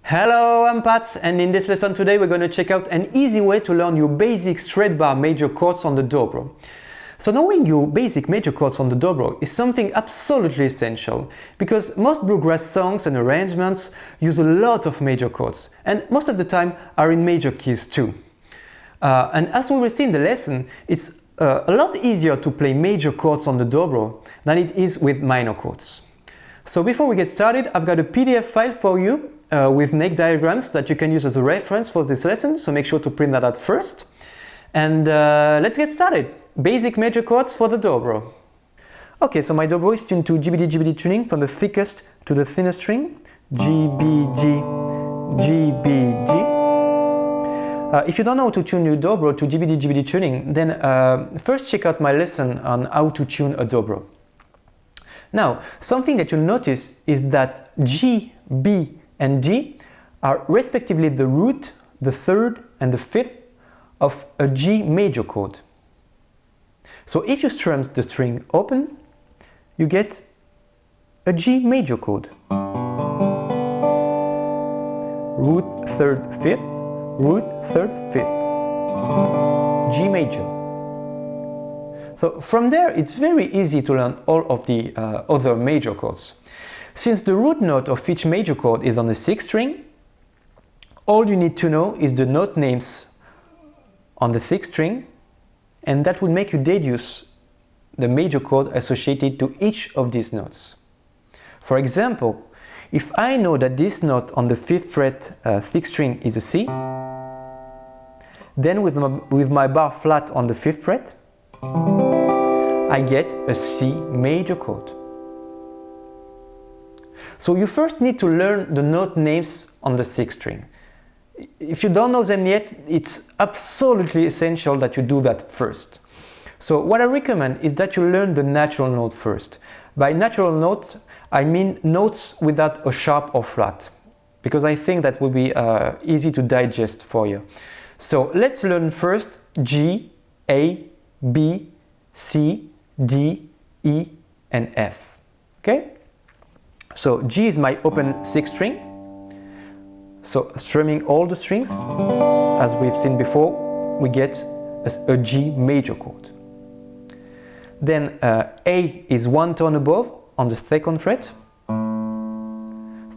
Hello, I'm Pat, and in this lesson today we're going to check out an easy way to learn your basic straight bar major chords on the dobro. So knowing your basic major chords on the dobro is something absolutely essential, because most bluegrass songs and arrangements use a lot of major chords, and most of the time are in major keys too. And as we will see in the lesson, it's a lot easier to play major chords on the dobro than it is with minor chords. So before we get started, I've got a PDF file for you with neck diagrams that you can use as a reference for this lesson, so make sure to print that out first. And let's get started. Basic major chords for the dobro. Okay, so my dobro is tuned to GBD tuning from the thickest to the thinnest string. GBD, GBD. If you don't know how to tune your dobro to GBD tuning, then first check out my lesson on how to tune a dobro. Now, something that you'll notice is that G, B, and D are respectively the root, the third, and the fifth of a G major chord. So if you strum the string open, you get a G major chord. Root, third, fifth, root, third, fifth. G major. So from there, it's very easy to learn all of the other major chords. Since the root note of each major chord is on the sixth string, all you need to know is the note names on the sixth string, and that will make you deduce the major chord associated to each of these notes. For example, if I know that this note on the 5th fret, 6th string is a C, then with my bar flat on the 5th fret, I get a C major chord. So you first need to learn the note names on the 6th string. If you don't know them yet, it's absolutely essential that you do that first. So what I recommend is that you learn the natural note first. By natural notes, I mean notes without a sharp or flat, because I think that will be easy to digest for you. So let's learn first G, A, B, C, D, E, and F. Okay? So G is my open 6th string. So strumming all the strings, as we've seen before, we get a G major chord. Then A is one tone above on the 2nd fret.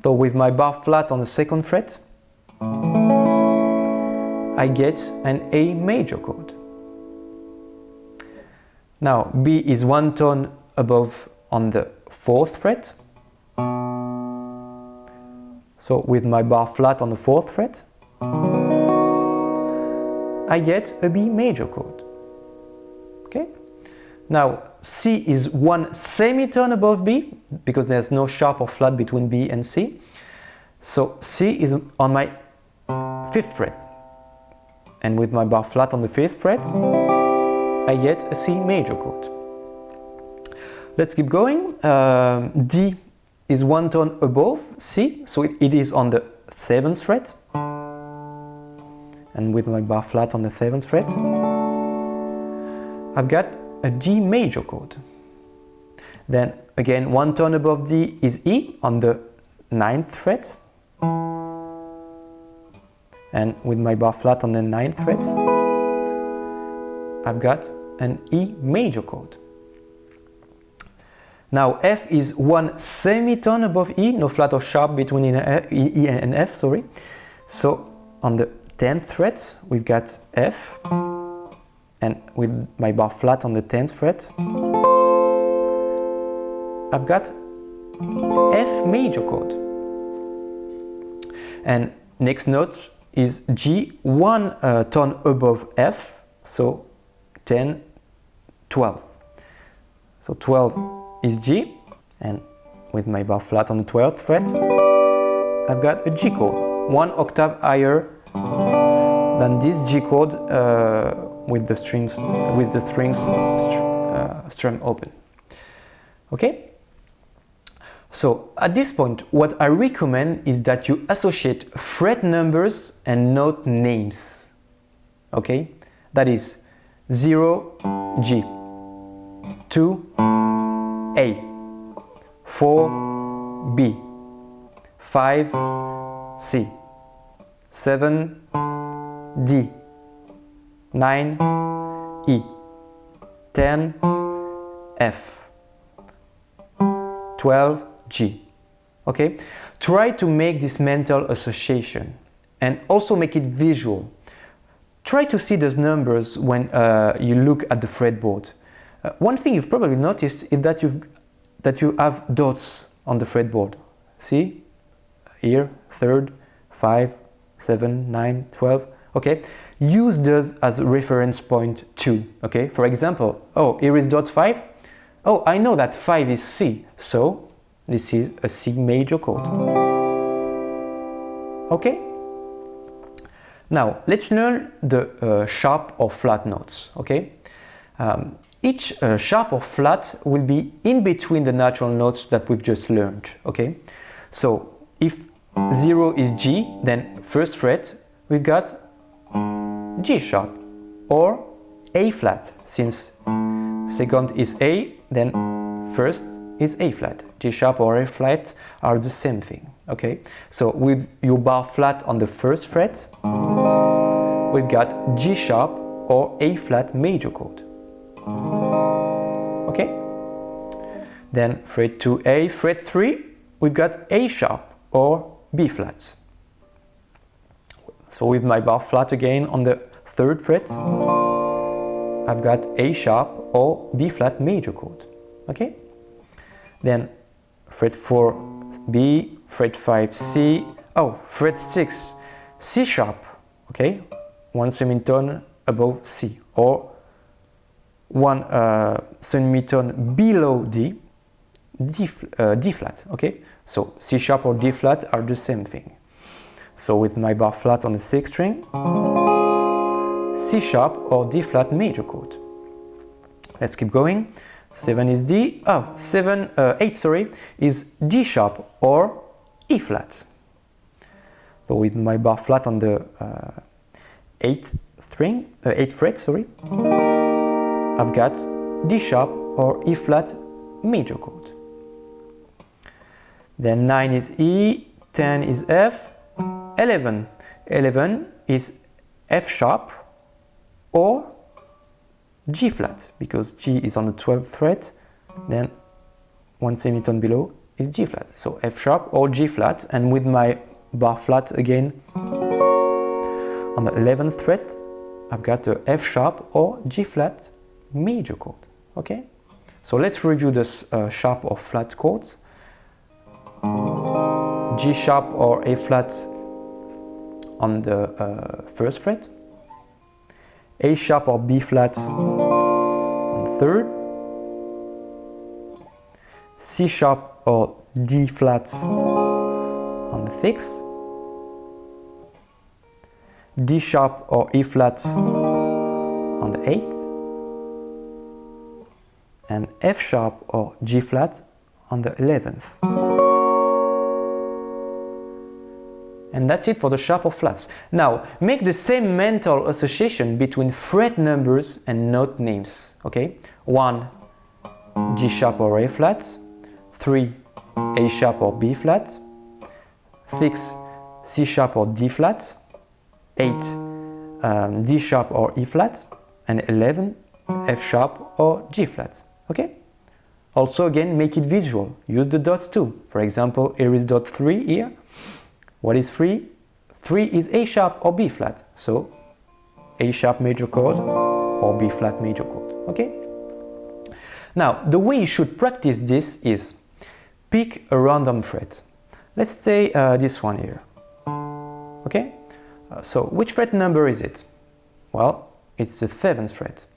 So with my bar flat on the 2nd fret, I get an A major chord. Now B is one tone above on the 4th fret. So with my bar flat on the 4th fret, I get a B major chord. Okay? Now C is one semitone above B, because there's no sharp or flat between B and C. So C is on my 5th fret. And with my bar flat on the 5th fret, I get a C major chord. Let's keep going. D is one tone above C, so it is on the 7th fret. And with my bar flat on the 7th fret, I've got a D major chord. Then again, one tone above D is E on the 9th fret. And with my bar flat on the 9th fret, I've got an E major chord. Now F is one semitone above E, no flat or sharp between E and F, sorry. So on the 10th fret, we've got F, and with my bar flat on the 10th fret, I've got F major chord. And next note is G, one tone above F, so 10, 12. So 12 is G, and with my bar flat on the 12th fret, I've got a G chord, one octave higher than this G chord with the strings strum open. Okay? So at this point, what I recommend is that you associate fret numbers and note names. Okay? That is 0, G, 2, A, 4, B, 5, C, 7 D, 9 E, 10 F, 12 G. Okay? Try to make this mental association and also make it visual. Try to see those numbers when you look at the fretboard. One thing you've probably noticed is that you have dots on the fretboard. See? Here, 3rd, 5, 7, 9, 12. Okay? Use those as a reference point too. Okay? For example, oh, here is dot 5. Oh, I know that 5 is C, so this is a C major chord. Okay? Now, let's learn the sharp or flat notes. Okay? Each sharp or flat will be in between the natural notes that we've just learned. Okay? So, if 0 is G, then first fret, we've got G sharp or A flat. Since second is A, then first is A flat. G sharp or A flat are the same thing. Okay? So with your bar flat on the first fret, we've got G sharp or A flat major chord. Okay? Then fret 2A, fret 3, we've got A sharp or B flat. So with my bar flat again on the 3rd fret, I've got A sharp or B flat major chord. Okay? Then fret 4 B, fret 5 C, oh, fret 6 C sharp, okay? One semitone above C, or one semitone below D, D flat, okay? So C sharp or D flat are the same thing. So with my bar flat on the 6th string, C sharp or D flat major chord. Let's keep going. 7 is D, 8 sorry, is D sharp or E flat. So with my bar flat on the 8th fret, sorry, I've got D sharp or E flat major chord. Then 9 is E, 10 is F, 11 is F sharp or G flat, because G is on the 12th fret, then one semitone below is G flat. So F sharp or G flat, and with my bar flat again on the 11th fret, I've got a F sharp or G flat major chord. Okay? So let's review this sharp or flat chords. G sharp or A flat on the 1st fret, A sharp or B flat on the 3rd, C sharp or D flat on the 6th, D sharp or E flat on the 8th, and F sharp or G flat on the 11th. And that's it for the sharp or flats. Now, make the same mental association between fret numbers and note names. Okay? 1, G sharp or A flat. 3, A sharp or B flat. 6, C sharp or D flat. 8, D sharp or E flat. And 11, F sharp or G flat. Okay? Also, again, make it visual. Use the dots too. For example, here is dot 3 here. What is 3? 3 is A sharp or B flat. So, A sharp major chord or B flat major chord. Okay? Now, the way you should practice this is pick a random fret. Let's say this one here. Okay? So, which fret number is it? Well, it's the 7th fret.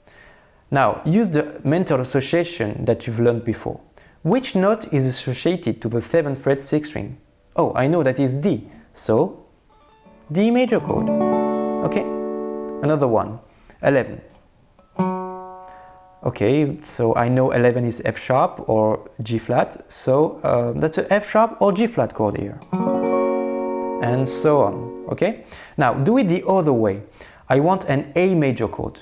Now, use the mental association that you've learned before. Which note is associated to the 7th fret 6th string? Oh, I know that is D. So, D major chord. Okay? Another one. 11. Okay, so I know 11 is F sharp or G flat. So, that's a F sharp or G flat chord here. And so on. Okay? Now, do it the other way. I want an A major chord.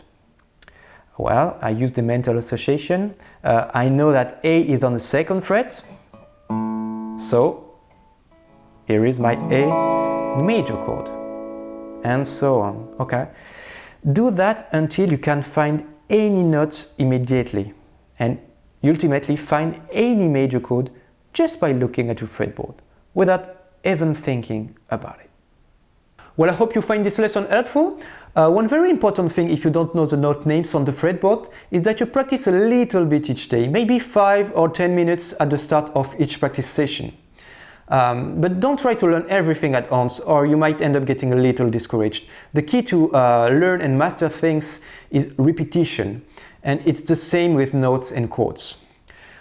Well, I use the mental association. I know that A is on the 2nd fret. So, here is my A major chord, and so on, okay? Do that until you can find any notes immediately, and ultimately find any major chord just by looking at your fretboard, without even thinking about it. Well, I hope you find this lesson helpful. One very important thing if you don't know the note names on the fretboard is that you practice a little bit each day, maybe 5 or 10 minutes at the start of each practice session. But don't try to learn everything at once, or you might end up getting a little discouraged. The key to learn and master things is repetition, and it's the same with notes and chords.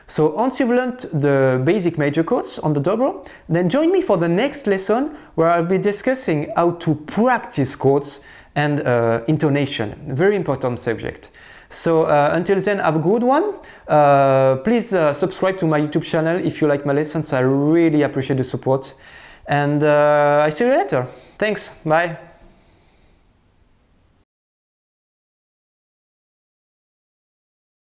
So once you've learned the basic major chords on the dobro, then join me for the next lesson where I'll be discussing how to practice chords and intonation, very important subject. So until then, have a good one. Please subscribe to my YouTube channel if you like my lessons. I really appreciate the support. And I see you later. Thanks. Bye.